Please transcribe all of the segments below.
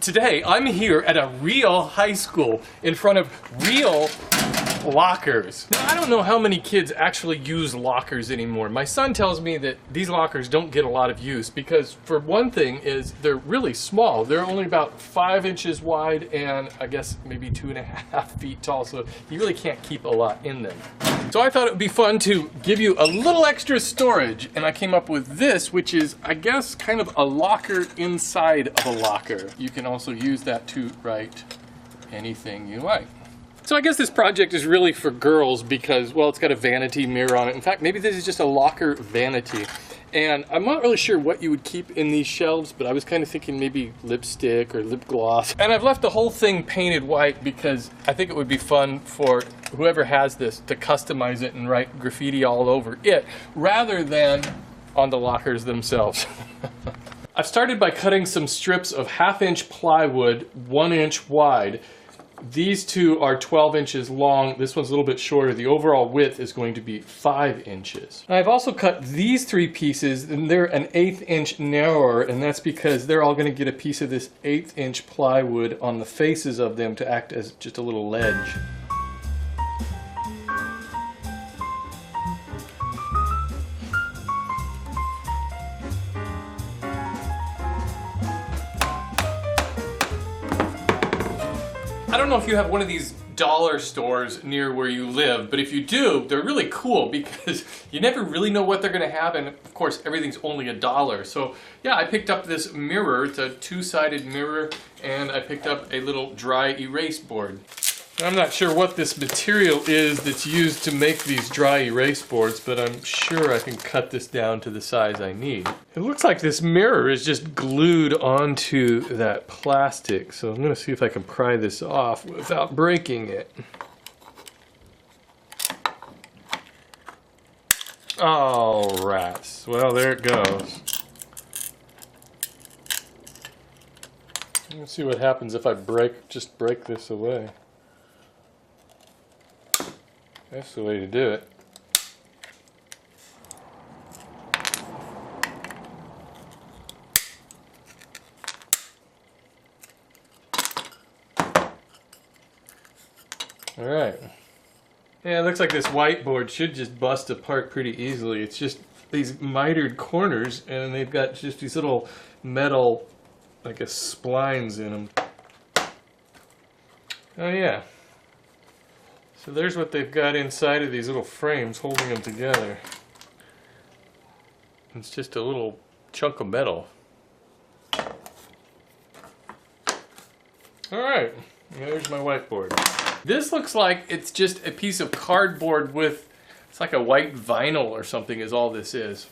Today, I'm here at a real high school in front of real lockers. Now, I don't know how many kids actually use lockers anymore. My son tells me that these lockers don't get a lot of use because, for one thing, is they're really small. They're only about 5 inches wide and I guess maybe 2.5 feet tall, so you really can't keep a lot in them. So I thought it would be fun to give you a little extra storage, and I came up with this, which is, I guess, kind of a locker inside of a locker. You can also use that to write anything you like. So I guess this project is really for girls because, well, it's got a vanity mirror on it. In fact, maybe this is just a locker vanity. And I'm not really sure what you would keep in these shelves, but I was kind of thinking maybe lipstick or lip gloss. And I've left the whole thing painted white because I think it would be fun for whoever has this to customize it and write graffiti all over it, rather than on the lockers themselves. I've started by cutting some strips of 1/2 inch plywood, 1 inch wide. These two are 12 inches long. This one's a little bit shorter. The overall width is going to be 5 inches. I've also cut these 3 pieces, and they're an 1/8 inch narrower, and that's because they're all going to get a piece of this 1/8 inch plywood on the faces of them to act as just a little ledge. I don't know if you have one of these dollar stores near where you live, but if you do, they're really cool because you never really know what they're going to have, and of course everything's only $1. So yeah, I picked up this mirror. It's a 2-sided mirror, and I picked up a little dry erase board. I'm not sure what this material is that's used to make these dry erase boards, but I'm sure I can cut this down to the size I need. It looks like this mirror is just glued onto that plastic, so I'm going to see if I can pry this off without breaking it. Oh, rats. Well, there it goes. Let's see what happens if I just break this away. That's the way to do it. All right. Yeah, it looks like this whiteboard should just bust apart pretty easily. It's just these mitered corners, and they've got just these little metal, I guess, splines in them. Oh yeah. So there's what they've got inside of these little frames holding them together. It's just a little chunk of metal. Alright, there's my whiteboard. This looks like it's just a piece of cardboard with, it's like a white vinyl or something is all this is.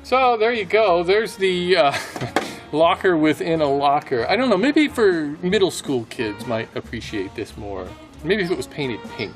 So there you go, there's the locker within a locker. I don't know, maybe for middle school kids might appreciate this more. Maybe if it was painted pink.